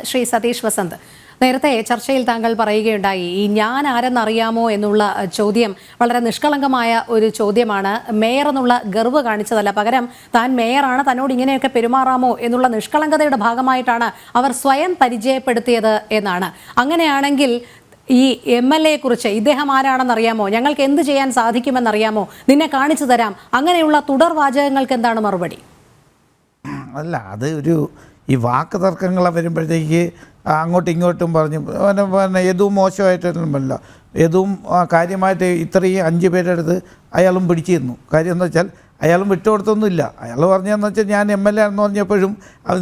ശ്രീ സതീഷ് വസന്ത്, നേരത്തെ ചർച്ചയിൽ താങ്കൾ പറയുകയുണ്ടായി ഈ ഞാൻ ആരെന്നറിയാമോ എന്നുള്ള ചോദ്യം വളരെ നിഷ്കളങ്കമായ ഒരു ചോദ്യമാണ്. മേയർ എന്നുള്ള ഗർവ് കാണിച്ചതല്ല, പകരം താൻ മേയറാണ്, തന്നോട് ഇങ്ങനെയൊക്കെ പെരുമാറാമോ എന്നുള്ള നിഷ്കളങ്കതയുടെ ഭാഗമായിട്ടാണ് അവർ സ്വയം പരിചയപ്പെടുത്തിയത് എന്നാണ്. അങ്ങനെയാണെങ്കിൽ ഈ MLA കുറിച്ച് ഇദ്ദേഹം ആരാണെന്നറിയാമോ, ഞങ്ങൾക്ക് എന്ത് ചെയ്യാൻ സാധിക്കുമെന്നറിയാമോ, നിന്നെ കാണിച്ചു തരാം, അങ്ങനെയുള്ള തുടർ വാചകങ്ങൾക്ക് എന്താണ് മറുപടി? അല്ല, അത് ഈ വാക്ക് തർക്കങ്ങൾ വരുമ്പോഴത്തേക്ക് അങ്ങോട്ടും ഇങ്ങോട്ടും പറഞ്ഞു പിന്നെ യദുവും മോശമായിട്ടൊന്നുമല്ല. യദുവും കാര്യമായിട്ട് ഇത്രയും 5 പേരുടെ അടുത്ത് അയാളും പിടിച്ചിരുന്നു. കാര്യം എന്താ വെച്ചാൽ അയാളും വിട്ടുകൊടുത്തൊന്നുമില്ല. അയാൾ പറഞ്ഞതെന്ന് വെച്ചാൽ ഞാൻ MLA ആണെന്ന് പറഞ്ഞപ്പോഴും അത്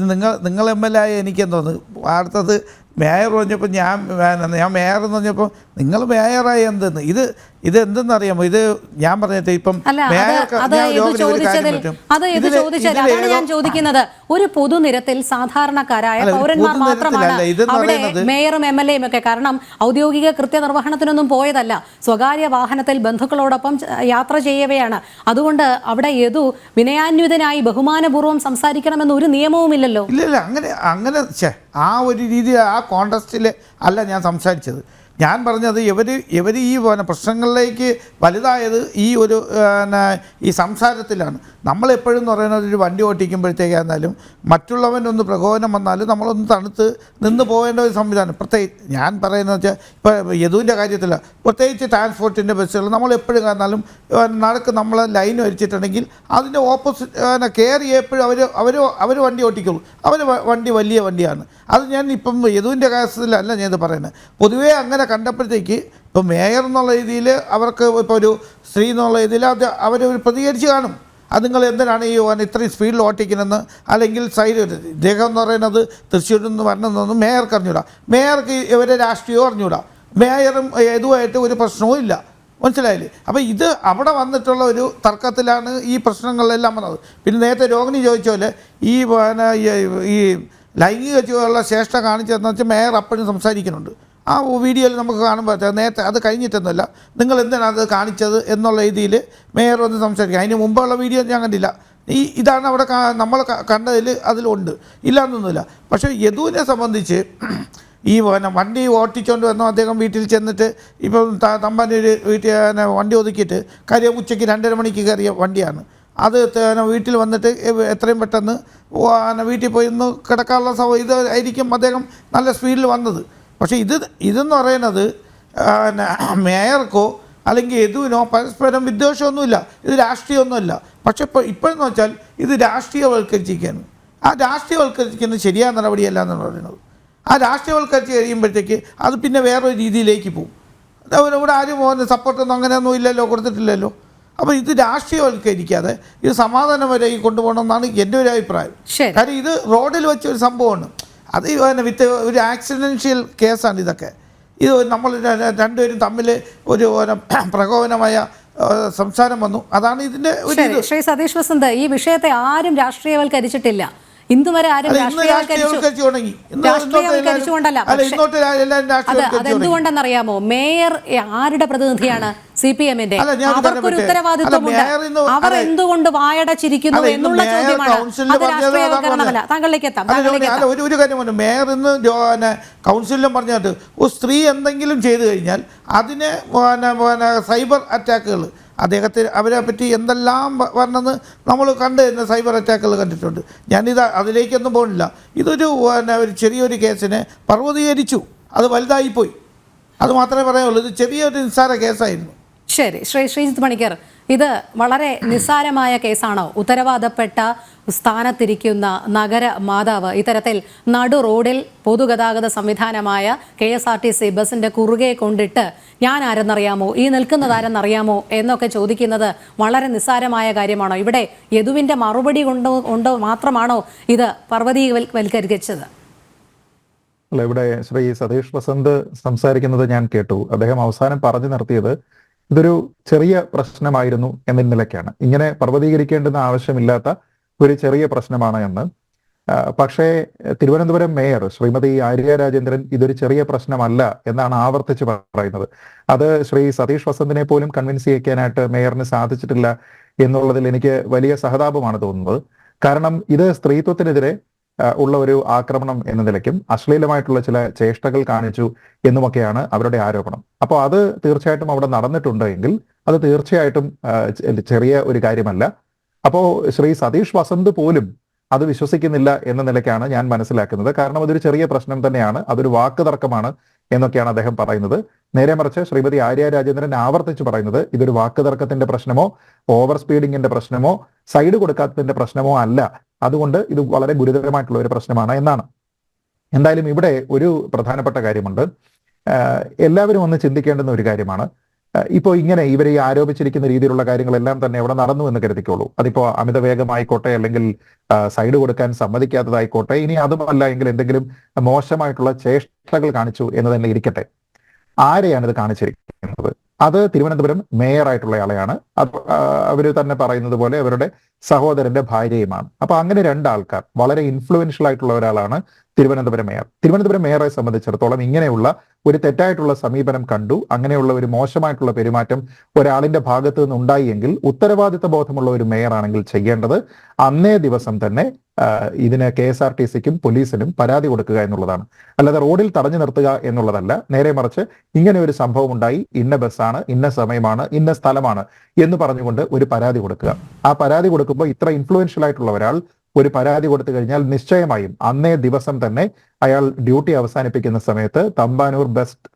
നിങ്ങൾ MLA ആയ എനിക്കെന്തോന്ന്. അടുത്തത് മേയർ പറഞ്ഞപ്പോൾ ഞാൻ മേയർ എന്ന് പറഞ്ഞപ്പോൾ നിങ്ങൾ മേയറായി എന്തെന്ന്. ഇതെന്തെന്നറിയാമോ, ഇത് ഞാൻ പറഞ്ഞിട്ട് ഇപ്പം ഞാൻ ചോദിക്കുന്നത് ഒരു പൊതുനിരത്തിൽ സാധാരണക്കാരായ പൗരന്മാർ മാത്രമാണ് അവിടെ മേയറും MLA-യും ഒക്കെ. കാരണം ഔദ്യോഗിക കൃത്യനിർവഹണത്തിനൊന്നും പോയതല്ല, സ്വകാര്യ വാഹനത്തിൽ ബന്ധുക്കളോടൊപ്പം യാത്ര ചെയ്യവെയാണ്. അതുകൊണ്ട് അവിടെ യദു വിനയാന്വിതനായി ബഹുമാനപൂർവ്വം സംസാരിക്കണമെന്ന് ഒരു നിയമവുമില്ലല്ലോ. ഇല്ല, അങ്ങനെ ആ ഒരു രീതി ആ കോണ്ടസ്റ്റിൽ അല്ല ഞാൻ സംസാരിച്ചത്. ഞാൻ പറഞ്ഞത് ഇവർ ഈ പ്രശ്നങ്ങളിലേക്ക് വലുതായത് ഈ സംസാരത്തിലാണ്. നമ്മളെപ്പോഴും എന്ന് പറയുന്നത് ഒരു വണ്ടി ഓട്ടിക്കുമ്പോഴത്തേക്കായിരുന്നാലും മറ്റുള്ളവനൊന്ന് പ്രകോപനം വന്നാലും നമ്മളൊന്ന് തണുത്ത് നിന്ന് പോകേണ്ട ഒരു സംവിധാനം. പ്രത്യേകിച്ച് ഞാൻ പറയുന്നത് വെച്ചാൽ ഇപ്പോൾ യദുവിൻ്റെ കാര്യത്തില്ല, പ്രത്യേകിച്ച് ട്രാൻസ്പോർട്ടിൻ്റെ ബസ്സുകൾ നമ്മളെപ്പോഴും കാണാലും നമ്മൾ ലൈൻ വരിച്ചിട്ടുണ്ടെങ്കിൽ അതിൻ്റെ ഓപ്പോസിറ്റ് കയറി എപ്പോഴും അവർ വണ്ടി ഓട്ടിക്കുള്ളൂ. വണ്ടി വലിയ വണ്ടിയാണ്. അത് ഞാൻ ഇപ്പം യദുവിൻ്റെ കാര്യത്തിലല്ല ഞാനിത് പറയുന്നത്. പൊതുവേ അങ്ങനെ കണ്ടപ്പോഴത്തേക്ക് ഇപ്പോൾ മേയർ എന്നുള്ള രീതിയിൽ അവർക്ക് ഇപ്പോൾ ഒരു സ്ത്രീ എന്നുള്ള രീതിയിൽ അവർ പ്രതികരിച്ച് കാണും. അത് നിങ്ങൾ എന്തിനാണ് ഈ ഇത്രയും സ്പീഡിൽ ഓട്ടിക്കണമെന്ന്, അല്ലെങ്കിൽ സൈഡ് ഇദ്ദേഹം എന്ന് പറയുന്നത് തൃശ്ശൂരിൽ നിന്ന് വരണമെന്നൊന്നും മേയർക്ക് അറിഞ്ഞൂടാ. മേയർക്ക് ഇവരെ രാഷ്ട്രീയവും അറിഞ്ഞൂടാ. മേയറും ഇതുമായിട്ട് ഒരു പ്രശ്നവും ഇല്ല, മനസ്സിലായില്ലേ? അപ്പോൾ ഇത് അവിടെ വന്നിട്ടുള്ള ഒരു തർക്കത്തിലാണ് ഈ പ്രശ്നങ്ങളെല്ലാം വന്നത്. പിന്നെ നേരത്തെ രോഹിണി ചോദിച്ച പോലെ ഈ ലൈംഗിക ചുവയുള്ള ചേഷ്ട കാണിച്ചതെന്ന് വെച്ചാൽ മേയർ അപ്പോഴും സംസാരിക്കുന്നുണ്ട്. ആ വീഡിയോയിൽ നമുക്ക് കാണുമ്പോൾ നേരത്തെ അത് കഴിഞ്ഞിട്ടൊന്നുമല്ല, നിങ്ങൾ എന്തിനാണ് അത് കാണിച്ചത് എന്നുള്ള രീതിയിൽ മേയർ വന്ന് സംസാരിക്കുക. അതിന് മുമ്പുള്ള വീഡിയോ ഞാൻ കണ്ടില്ല. ഇതാണ് അവിടെ നമ്മൾ കണ്ടതിൽ അതിലുണ്ട്, ഇല്ലയെന്നൊന്നുമില്ല. പക്ഷേ യദുവിനെ സംബന്ധിച്ച് ഈ വണ്ടി ഓട്ടിച്ചുകൊണ്ട് വന്നു അദ്ദേഹം വീട്ടിൽ ചെന്നിട്ട് ഇപ്പം തമ്പാനൊരു വണ്ടി ഒതുക്കിയിട്ട് കാര്യം ഉച്ചയ്ക്ക് 2:30 മണിക്ക് കയറിയ വണ്ടിയാണ്. അത് വീട്ടിൽ വന്നിട്ട് എത്രയും പെട്ടെന്ന് വീട്ടിൽ പോയി ഒന്ന് കിടക്കാനുള്ള ഇതായിരിക്കും അദ്ദേഹം നല്ല സ്പീഡിൽ വന്നത്. പക്ഷേ ഇതെന്ന് പറയുന്നത് മേയർക്കോ അല്ലെങ്കിൽ യദുവിനോ പരസ്പരം വിദ്വേഷമൊന്നുമില്ല, ഇത് രാഷ്ട്രീയമൊന്നുമല്ല. പക്ഷെ ഇപ്പോഴെന്ന് വെച്ചാൽ ഇത് രാഷ്ട്രീയവൽക്കരിച്ചിരിക്കുകയാണ്. ആ രാഷ്ട്രീയവൽക്കരിക്കുന്നത് ശരിയായ നടപടിയല്ല എന്നാണ് പറയുന്നത്. ആ രാഷ്ട്രീയവൽക്കരിച്ച് കഴിയുമ്പോഴത്തേക്ക് അത് പിന്നെ വേറൊരു രീതിയിലേക്ക് പോകും. ഇവിടെ ആരും സപ്പോർട്ടൊന്നും അങ്ങനെയൊന്നും ഇല്ലല്ലോ, കൊടുത്തിട്ടില്ലല്ലോ. അപ്പോൾ ഇത് രാഷ്ട്രീയവൽക്കരിക്കാതെ ഇത് സമാധാനപരമായി കൊണ്ടുപോകണമെന്നാണ് എൻ്റെ ഒരു അഭിപ്രായം. കാര്യം ഇത് റോഡിൽ വെച്ച ഒരു സംഭവമാണ്. അത് വിത്ത് ഒരു ആക്സിഡൻഷ്യൽ കേസാണ് ഇതൊക്കെ. ഇത് നമ്മൾ രണ്ടുപേരും തമ്മിൽ ഒരു പ്രകോപനമായ സംസാരം വന്നു. അതാണ് ഇതിൻ്റെ ഒരു. ശ്രീ സതീഷ് വസന്ത്, ഈ വിഷയത്തെ ആരും രാഷ്ട്രീയവൽക്കരിച്ചിട്ടില്ല. ഇന്നുവരെ ആരും അതെന്തുകൊണ്ടെന്നറിയാമോ? മേയർ ആരുടെ പ്രതിനിധിയാണ്? CPM-ന്റെ. അവർക്കൊരു ഉത്തരവാദിത്വമുണ്ട്. അവർ എന്തുകൊണ്ട് വായടച്ചിരിക്കുന്നു എന്നുള്ള ചോദ്യമാണ്. അത് രാഷ്ട്രീയവൽക്കരണമല്ല. താങ്കളിലേക്ക് എത്താം. ഒരു കാര്യമാണ്, മേയർ ഇന്ന് കൗൺസിലിലും പറഞ്ഞിട്ട് സ്ത്രീ എന്തെങ്കിലും ചെയ്തു കഴിഞ്ഞാൽ അതിന് സൈബർ അറ്റാക്കുകൾ അവരെ പറ്റി എന്തെല്ലാം പറഞ്ഞെന്ന് നമ്മൾ കണ്ട് സൈബർ അറ്റാക്കുകൾ കണ്ടിട്ടുണ്ട്. അതിലേക്കൊന്നും പോകുന്നില്ല. ഇതൊരു ചെറിയൊരു കേസിനെ പർവ്വതീകരിച്ചു, അത് വലുതായിപ്പോയി, അത് മാത്രമേ പറയാനുള്ളൂ. ഇത് ചെറിയൊരു നിസ്സാര കേസായിരുന്നു. ശരി, ശ്രീജിത്ത് പണിക്കർ, ഇത് വളരെ നിസ്സാരമായ കേസാണോ? ഉത്തരവാദപ്പെട്ട സ്ഥാനത്തിരിക്കുന്ന നഗര മാതാവ് ഇത്തരത്തിൽ നടു റോഡിൽ പൊതുഗതാഗത സംവിധാനമായ KSRTC ബസിന്റെ കുറുകെ കൊണ്ടിട്ട് ഞാൻ ആരെന്നറിയാമോ, ഈ നിൽക്കുന്നത് ആരെന്നറിയാമോ എന്നൊക്കെ ചോദിക്കുന്നത് വളരെ നിസ്സാരമായ കാര്യമാണോ? ഇവിടെ യദുവിന്റെ മറുപടി കൊണ്ട് മാത്രമാണോ ഇത് പർവ്വതീവൽക്കരിച്ചത്? അല്ല, ഇവിടെ ശ്രീ സതീഷ് വസന്ത് സംസാരിക്കുന്നത് ഞാൻ കേട്ടു. അദ്ദേഹം അവസാനം പറഞ്ഞു നിർത്തിയത് ഇതൊരു ചെറിയ പ്രശ്നമായിരുന്നു എന്ന നിലയ്ക്കാണ്. ഇങ്ങനെ പർവ്വതീകരിക്കേണ്ടുന്ന ആവശ്യമില്ലാത്ത ഒരു ചെറിയ പ്രശ്നമാണ് എന്ന്. പക്ഷേ തിരുവനന്തപുരം മേയർ ശ്രീമതി ആര്യ രാജേന്ദ്രൻ ഇതൊരു ചെറിയ പ്രശ്നമല്ല എന്നാണ് ആവർത്തിച്ച് പറയുന്നത്. അത് ശ്രീ സതീഷ് വസന്തിനെ പോലും കൺവിൻസ് ചെയ്യിക്കാനായിട്ട് മേയറിന് സാധിച്ചിട്ടില്ല എന്നുള്ളതിൽ എനിക്ക് വലിയ സഹതാപമാണ് തോന്നുന്നത്. കാരണം ഇത് സ്ത്രീത്വത്തിനെതിരെ ഉള്ള ഒരു ആക്രമണം എന്ന നിലയ്ക്കും അശ്ലീലമായിട്ടുള്ള ചില ചേഷ്ടകൾ കാണിച്ചു എന്നുമൊക്കെയാണ് അവരുടെ ആരോപണം. അപ്പോൾ അത് തീർച്ചയായിട്ടും അവിടെ നടന്നിട്ടുണ്ട് എങ്കിൽ അത് തീർച്ചയായിട്ടും ചെറിയ ഒരു കാര്യമല്ല. അപ്പോൾ ശ്രീ സതീഷ് വസന്ത് പോലും അത് വിശ്വസിക്കുന്നില്ല എന്ന നിലയ്ക്കാണ് ഞാൻ മനസ്സിലാക്കുന്നത്. കാരണം അതൊരു ചെറിയ പ്രശ്നം തന്നെയാണ്, അതൊരു വാക്ക് തർക്കമാണ് എന്നൊക്കെയാണ് അദ്ദേഹം പറയുന്നത്. നേരെ മറിച്ച് ശ്രീമതി ആര്യ രാജേന്ദ്രൻ ആവർത്തിച്ച് പറയുന്നത് ഇതൊരു വാക്ക് തർക്കത്തിന്റെ പ്രശ്നമോ ഓവർ സ്പീഡിങ്ങിന്റെ പ്രശ്നമോ സൈഡ് കൊടുക്കാത്തതിന്റെ പ്രശ്നമോ അല്ല, അതുകൊണ്ട് ഇത് വളരെ ഗുരുതരമായിട്ടുള്ള ഒരു പ്രശ്നമാണ് എന്നാണ്. എന്തായാലും ഇവിടെ ഒരു പ്രധാനപ്പെട്ട കാര്യമുണ്ട്. എല്ലാവരും ഒന്ന് ചിന്തിക്കേണ്ടുന്ന ഒരു കാര്യമാണ്. ഇപ്പോൾ ഇങ്ങനെ ഇവരെ ഈ ആരോപിച്ചിരിക്കുന്ന രീതിയിലുള്ള കാര്യങ്ങളെല്ലാം തന്നെ അവിടെ നടന്നു എന്ന് കരുതിക്കോളൂ. അതിപ്പോ അമിത വേഗമായിക്കോട്ടെ, അല്ലെങ്കിൽ സൈഡ് കൊടുക്കാൻ സമ്മതിക്കാത്തതായിക്കോട്ടെ, ഇനി അതുമല്ല എങ്കിൽ എന്തെങ്കിലും മോശമായിട്ടുള്ള ചേഷ്ടകൾ കാണിച്ചു എന്ന് തന്നെ ഇരിക്കട്ടെ. ആരെയാണ് ഇത് കാണിച്ചിരിക്കുന്നത്? അത് തിരുവനന്തപുരം മേയറായിട്ടുള്ള ആളെയാണ്. അവര് തന്നെ പറയുന്നത് പോലെ അവരുടെ സഹോദരന്റെ ഭാര്യയുമാണ്. അപ്പൊ അങ്ങനെ രണ്ടാൾക്കാർ, വളരെ ഇൻഫ്ലുവൻഷ്യൽ ആയിട്ടുള്ള ഒരാളാണ് തിരുവനന്തപുരം മേയർ. തിരുവനന്തപുരം മേയറെ സംബന്ധിച്ചിടത്തോളം ഇങ്ങനെയുള്ള ഒരു തെറ്റായിട്ടുള്ള സമീപനം കണ്ടു, അങ്ങനെയുള്ള ഒരു മോശമായിട്ടുള്ള പെരുമാറ്റം ഒരാളിന്റെ ഭാഗത്ത് നിന്ന് ഉണ്ടായി എങ്കിൽ ഉത്തരവാദിത്ത ബോധമുള്ള ഒരു മേയറാണെങ്കിൽ ചെയ്യേണ്ടത് അന്നേ ദിവസം തന്നെ ഇതിന് KSRTCക്കും പോലീസിനും പരാതി കൊടുക്കുക എന്നുള്ളതാണ്. അല്ലാതെ റോഡിൽ തടഞ്ഞു നിർത്തുക എന്നുള്ളതല്ല. നേരെ മറിച്ച് ഇങ്ങനെ ഒരു സംഭവം ഉണ്ടായി, ഇന്ന ബസ്സാണ്, ഇന്ന സമയമാണ്, ഇന്ന സ്ഥലമാണ് എന്ന് പറഞ്ഞുകൊണ്ട് ഒരു പരാതി കൊടുക്കുക. ആ പരാതി കൊടുക്കുമ്പോൾ ഇത്ര ഇൻഫ്ലുവൻഷ്യൽ ആയിട്ടുള്ള ഒരാൾ ഒരു പരാതി കൊടുത്തു കഴിഞ്ഞാൽ നിശ്ചയമായും അന്നേ ദിവസം തന്നെ അയാൾ ഡ്യൂട്ടി അവസാനിപ്പിക്കുന്ന സമയത്ത് തമ്പാനൂർ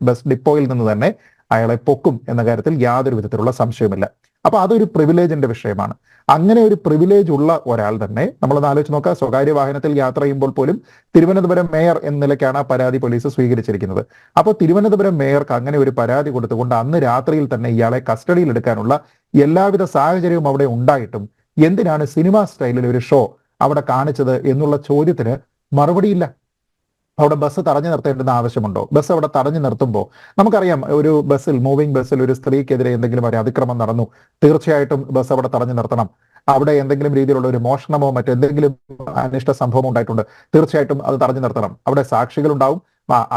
ബസ് ഡിപ്പോയിൽ നിന്ന് തന്നെ അയാളെ പൊക്കും എന്ന കാര്യത്തിൽ യാതൊരു വിധത്തിലുള്ള സംശയവുമില്ല. അപ്പൊ അതൊരു പ്രിവിലേജിന്റെ വിഷയമാണ്. അങ്ങനെ ഒരു പ്രിവിലേജ് ഉള്ള ഒരാൾ തന്നെ, നമ്മളൊന്ന് ആലോചിച്ച് നോക്കുക, സ്വകാര്യ വാഹനത്തിൽ യാത്ര ചെയ്യുമ്പോൾ പോലും തിരുവനന്തപുരം മേയർ എന്ന നിലയ്ക്കാണ് ആ പരാതി പോലീസ് സ്വീകരിച്ചിരിക്കുന്നത്. അപ്പോൾ തിരുവനന്തപുരം മേയർക്ക് അങ്ങനെ ഒരു പരാതി കൊടുത്തുകൊണ്ട് അന്ന് രാത്രിയിൽ തന്നെ ഇയാളെ കസ്റ്റഡിയിൽ എടുക്കാനുള്ള എല്ലാവിധ സാഹചര്യവും അവിടെ ഉണ്ടായിട്ടും എന്തിനാണ് സിനിമ സ്റ്റൈലിൽ ഒരു ഷോ അവിടെ കാണിച്ചത് എന്നുള്ള ചോദ്യത്തിന് മറുപടിയില്ല. അവിടെ ബസ് തടഞ്ഞു നിർത്തേണ്ടുന്ന ആവശ്യമുണ്ടോ? ബസ് അവിടെ തടഞ്ഞു നിർത്തുമ്പോൾ നമുക്കറിയാം, ഒരു ബസ്സിൽ, മൂവിംഗ് ബസ്സിൽ ഒരു സ്ത്രീക്കെതിരെ എന്തെങ്കിലും ഒരു അതിക്രമം നടന്നു, തീർച്ചയായിട്ടും ബസ് അവിടെ തടഞ്ഞു നിർത്തണം. അവിടെ എന്തെങ്കിലും രീതിയിലുള്ള ഒരു മോഷണമോ മറ്റെന്തെങ്കിലും അനിഷ്ട സംഭവമോ ഉണ്ടായിട്ടുണ്ട്, തീർച്ചയായിട്ടും അത് തടഞ്ഞു നിർത്തണം. അവിടെ സാക്ഷികളുണ്ടാവും,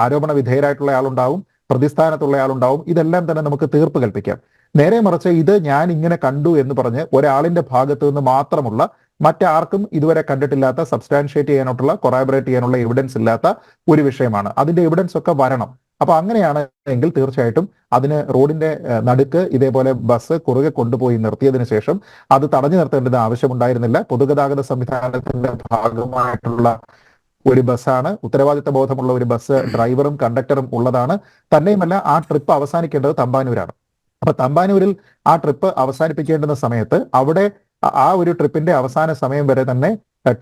ആരോപണ വിധേയരായിട്ടുള്ള ആളുണ്ടാവും, പ്രതിസ്ഥാനത്തുള്ള ആളുണ്ടാവും. ഇതെല്ലാം തന്നെ നമുക്ക് തീർപ്പ് കൽപ്പിക്കാം. നേരെ മറിച്ച് ഇത് ഞാൻ ഇങ്ങനെ കണ്ടു എന്ന് പറഞ്ഞ് ഒരാളിന്റെ ഭാഗത്തു നിന്ന് മാത്രമുള്ള, മറ്റാർക്കും ഇതുവരെ കണ്ടിട്ടില്ലാത്ത, സബ്സ്റ്റാൻഷിയേറ്റ് ചെയ്യാനായിട്ടുള്ള, കൊറാബറേറ്റ് ചെയ്യാനുള്ള എവിഡൻസ് ഇല്ലാത്ത ഒരു വിഷയമാണ്. അതിന്റെ എവിഡൻസ് ഒക്കെ വരണം. അപ്പൊ അങ്ങനെയാണ് എങ്കിൽ തീർച്ചയായിട്ടും അതിന് റോഡിന്റെ നടുക്ക് ഇതേപോലെ ബസ് കുറുകെ കൊണ്ടുപോയി നിർത്തിയതിനു ശേഷം അത് തടഞ്ഞു നിർത്തേണ്ടത് ആവശ്യമുണ്ടായിരുന്നില്ല. പൊതുഗതാഗത സംവിധാനത്തിന്റെ ഭാഗമായിട്ടുള്ള ഒരു ബസ്സാണ്, ഉത്തരവാദിത്ത ബോധമുള്ള ഒരു ബസ്, ഡ്രൈവറും കണ്ടക്ടറും ഉള്ളതാണ്. തന്നെയുമല്ല ആ ട്രിപ്പ് അവസാനിക്കേണ്ടത് തമ്പാനൂരാണ്. അപ്പൊ തമ്പാനൂരിൽ ആ ട്രിപ്പ് അവസാനിപ്പിക്കേണ്ടുന്ന സമയത്ത് അവിടെ ആ ഒരു ട്രിപ്പിന്റെ അവസാന സമയം വരെ തന്നെ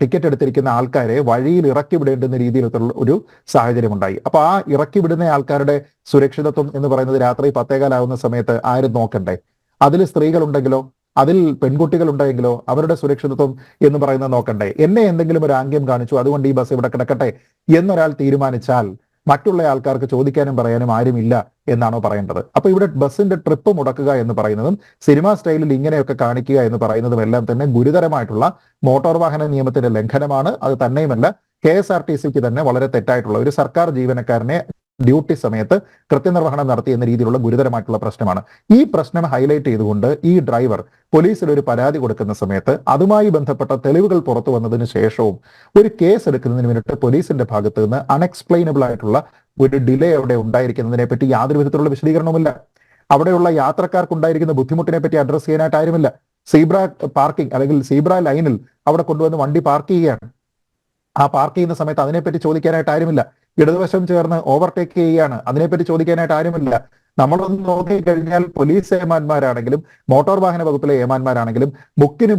ടിക്കറ്റ് എടുത്തിരിക്കുന്ന ആൾക്കാരെ വഴിയിൽ ഇറക്കി വിടേണ്ടുന്ന രീതിയിലുള്ള ഒരു സാഹചര്യം ഉണ്ടായി. അപ്പൊ ആ ഇറക്കി വിടുന്ന ആൾക്കാരുടെ സുരക്ഷിതത്വം എന്ന് പറയുന്നത് രാത്രി 10:15 സമയത്ത് ആരും നോക്കണ്ടേ? അതിൽ സ്ത്രീകളുണ്ടെങ്കിലോ, അതിൽ പെൺകുട്ടികൾ ഉണ്ടെങ്കിലോ അവരുടെ സുരക്ഷിതത്വം എന്ന് പറയുന്നത് നോക്കണ്ടേ? എന്നെ എന്തെങ്കിലും ഒരു ആംഗ്യം കാണിച്ചു, അതുകൊണ്ട് ഈ ബസ് ഇവിടെ കിടക്കട്ടെ എന്നൊരാൾ തീരുമാനിച്ചാൽ മറ്റുള്ള ആൾക്കാർക്ക് ചോദിക്കാനും പറയാനും ആരുമില്ല എന്നാണോ പറയേണ്ടത്? അപ്പൊ ഇവിടെ ബസ്സിന്റെ ട്രിപ്പ് മുടക്കുക എന്ന് പറയുന്നതും സിനിമാ സ്റ്റൈലിൽ ഇങ്ങനെയൊക്കെ കാണിക്കുക എന്ന് പറയുന്നതും എല്ലാം തന്നെ ഗുരുതരമായിട്ടുള്ള മോട്ടോർ വാഹന നിയമത്തിന്റെ ലംഘനമാണ്. അത് തന്നെയുമല്ല, KSRTCക്ക് തന്നെ വളരെ തെറ്റായിട്ടുള്ള, ഒരു സർക്കാർ ജീവനക്കാരനെ ഡ്യൂട്ടി സമയത്ത് കൃത്യനിർവഹണം നടത്തി എന്ന രീതിയിലുള്ള ഗുരുതരമായിട്ടുള്ള പ്രശ്നമാണ്. ഈ പ്രശ്നം ഹൈലൈറ്റ് ചെയ്തുകൊണ്ട് ഈ ഡ്രൈവർ പോലീസിൽ ഒരു പരാതി കൊടുക്കുന്ന സമയത്ത് അതുമായി ബന്ധപ്പെട്ട തെളിവുകൾ പുറത്തു വന്നതിന് ശേഷവും ഒരു കേസ് എടുക്കുന്നതിന് വേണ്ടിയിട്ട് പോലീസിന്റെ ഭാഗത്ത് നിന്ന് അൺഎക്സ്പ്ലെയിനബിൾ ആയിട്ടുള്ള ഒരു ഡിലേ അവിടെ ഉണ്ടായിരിക്കുന്നതിനെ പറ്റി യാതൊരു വിധത്തിലുള്ള വിശദീകരണവുമില്ല. അവിടെയുള്ള യാത്രക്കാർക്ക് ഉണ്ടായിരിക്കുന്ന ബുദ്ധിമുട്ടിനെ പറ്റി അഡ്രസ് ചെയ്യാനായിട്ട് ആരുമില്ല. സീബ്ര പാർക്കിംഗ് അല്ലെങ്കിൽ സീബ്ര ലൈനിൽ അവിടെ കൊണ്ടുവന്ന് വണ്ടി പാർക്ക് ചെയ്യുകയാണ്. ആ പാർക്ക് ചെയ്യുന്ന സമയത്ത് അതിനെപ്പറ്റി ചോദിക്കാനായിട്ട് ആരുമില്ല. ഇടതുവശം ചേർന്ന് ഓവർടേക്ക് ചെയ്യുകയാണ്, അതിനെപ്പറ്റി ചോദിക്കാനായിട്ട് ആരുമില്ല. നമ്മളൊന്ന് നോക്കിക്കഴിഞ്ഞാൽ പോലീസ് ഏമാന്മാരാണെങ്കിലും മോട്ടോർ വാഹന വകുപ്പിലെ ഏമാന്മാരാണെങ്കിലും മുക്കിന്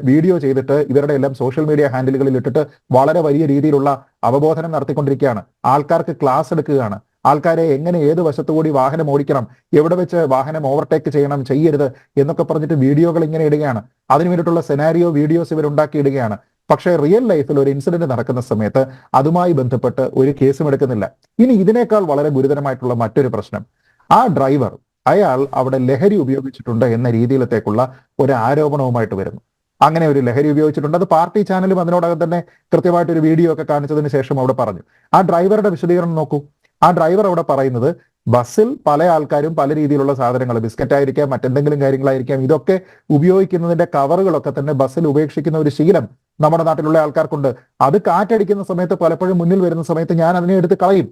വീഡിയോ ചെയ്തിട്ട് ഇവരുടെ എല്ലാം സോഷ്യൽ മീഡിയ ഹാൻഡിലുകളിൽ ഇട്ടിട്ട് വളരെ വലിയ രീതിയിലുള്ള അവബോധനം നടത്തിക്കൊണ്ടിരിക്കുകയാണ്. ആൾക്കാർക്ക് ക്ലാസ് എടുക്കുകയാണ്. ആൾക്കാരെ എങ്ങനെ ഏത് വശത്തുകൂടി വാഹനം ഓടിക്കണം, എവിടെ വെച്ച് വാഹനം ഓവർടേക്ക് ചെയ്യണം, ചെയ്യരുത് എന്നൊക്കെ പറഞ്ഞിട്ട് വീഡിയോകൾ ഇങ്ങനെ ഇടുകയാണ്. അതിനു വേണ്ടിയിട്ടുള്ള സെനാരിയോ വീഡിയോസ് ഇവരുണ്ടാക്കി ഇടുകയാണ്. പക്ഷേ റിയൽ ലൈഫിൽ ഒരു ഇൻസിഡന്റ് നടക്കുന്ന സമയത്ത് അതുമായി ബന്ധപ്പെട്ട് ഒരു കേസും എടുക്കുന്നില്ല. ഇനി ഇതിനേക്കാൾ വളരെ ഗുരുതരമായിട്ടുള്ള മറ്റൊരു പ്രശ്നം, ആ ഡ്രൈവർ അയാൾ അവിടെ ലഹരി ഉപയോഗിച്ചിട്ടുണ്ട് എന്ന രീതിയിലത്തേക്കുള്ള ഒരു ആരോപണവുമായിട്ട് വരുന്നു. അങ്ങനെ ഒരു ലഹരി ഉപയോഗിച്ചിട്ടുണ്ട്. അത് പാർട്ടി ചാനലും അതിനോടകം തന്നെ കൃത്യമായിട്ടൊരു വീഡിയോ ഒക്കെ കാണിച്ചതിന് ശേഷം അവിടെ പറഞ്ഞു. ആ ഡ്രൈവറുടെ വിശദീകരണം നോക്കൂ. ആ ഡ്രൈവർ അവിടെ പറയുന്നത് ബസ്സിൽ പല ആൾക്കാരും പല രീതിയിലുള്ള സാധനങ്ങൾ, ബിസ്ക്കറ്റ് ആയിരിക്കാം, മറ്റെന്തെങ്കിലും കാര്യങ്ങളായിരിക്കാം, ഇതൊക്കെ ഉപയോഗിക്കുന്നതിന്റെ കവറുകളൊക്കെ തന്നെ ബസ്സിൽ ഉപേക്ഷിക്കുന്ന ഒരു ശീലം നമ്മുടെ നാട്ടിലുള്ള ആൾക്കാർക്കുണ്ട്. അത് കാറ്റടിക്കുന്ന സമയത്ത് പലപ്പോഴും മുന്നിൽ വരുന്ന സമയത്ത് ഞാൻ അതിനെ എടുത്ത് കളയും.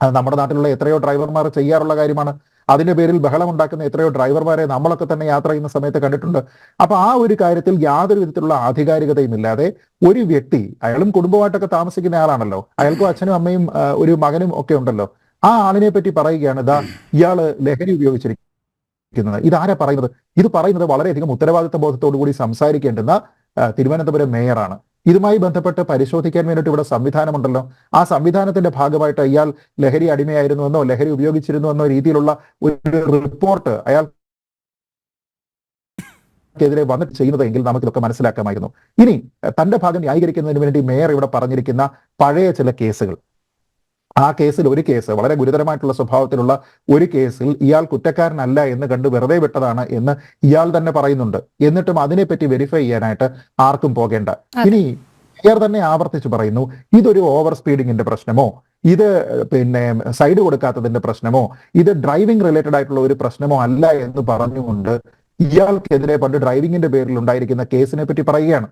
അത് നമ്മുടെ നാട്ടിലുള്ള എത്രയോ ഡ്രൈവർമാർ ചെയ്യാറുള്ള കാര്യമാണ്. അതിന്റെ പേരിൽ ബഹളം ഉണ്ടാക്കുന്ന എത്രയോ ഡ്രൈവർമാരെ നമ്മളൊക്കെ തന്നെ യാത്ര ചെയ്യുന്ന സമയത്ത് കണ്ടിട്ടുണ്ട്. അപ്പൊ ആ ഒരു കാര്യത്തിൽ യാതൊരു വിധത്തിലുള്ള ആധികാരികതയും ഇല്ലാതെ ഒരു വ്യക്തി, അയാളും കുടുംബമായിട്ടൊക്കെ താമസിക്കുന്ന ആളാണല്ലോ, അയാൾക്കും അച്ഛനും അമ്മയും ഒരു മകനും ഒക്കെ ഉണ്ടല്ലോ, ആ ആളിനെ പറ്റി പറയുകയാണ് ദാ ഇയാള് ലഹരി ഉപയോഗിച്ചിരിക്കുന്നത്. ഇതാരാ പറയുന്നത്? ഇത് പറയുന്നത് വളരെയധികം ഉത്തരവാദിത്ത ബോധത്തോടു കൂടി സംസാരിക്കേണ്ടുന്ന തിരുവനന്തപുരം മേയറാണ്. ഇതുമായി ബന്ധപ്പെട്ട് പരിശോധിക്കാൻ വേണ്ടിയിട്ട് ഇവിടെ സംവിധാനമുണ്ടല്ലോ. ആ സംവിധാനത്തിന്റെ ഭാഗമായിട്ട് ഇയാൾ ലഹരി അടിമയായിരുന്നുവെന്നോ ലഹരി ഉപയോഗിച്ചിരുന്നുവെന്നോ രീതിയിലുള്ള ഒരു റിപ്പോർട്ട് അയാൾക്കെതിരെ വന്നിട്ട് ചെയ്യുന്നതെങ്കിൽ നമുക്കിതൊക്കെ മനസ്സിലാക്കാമായിരുന്നു. ഇനി തന്റെ ഭാഗം ന്യായീകരിക്കുന്നതിന് വേണ്ടി മേയർ ഇവിടെ പറഞ്ഞിരിക്കുന്ന പഴയ ചില കേസുകൾ, ആ കേസിൽ ഒരു കേസ്, വളരെ ഗുരുതരമായിട്ടുള്ള സ്വഭാവത്തിലുള്ള ഒരു കേസിൽ ഇയാൾ കുറ്റക്കാരനല്ല എന്ന് കണ്ട് വെറുതെ വിട്ടതാണ് എന്ന് ഇയാൾ തന്നെ പറയുന്നുണ്ട്. എന്നിട്ടും അതിനെപ്പറ്റി വെരിഫൈ ചെയ്യാനായിട്ട് ആർക്കും പോകേണ്ട. ഇനി മേയർ തന്നെ ആവർത്തിച്ച് പറയുന്നു, ഇതൊരു ഓവർ സ്പീഡിങ്ങിന്റെ പ്രശ്നമോ, ഇത് പിന്നെ സൈഡ് കൊടുക്കാത്തതിന്റെ പ്രശ്നമോ, ഇത് ഡ്രൈവിംഗ് റിലേറ്റഡ് ആയിട്ടുള്ള ഒരു പ്രശ്നമോ അല്ല എന്ന് പറഞ്ഞുകൊണ്ട് ഇയാൾക്കെതിരെ പണ്ട് ഡ്രൈവിംഗിന്റെ പേരിൽ ഉണ്ടായിരിക്കുന്ന കേസിനെ പറ്റി പറയുകയാണ്.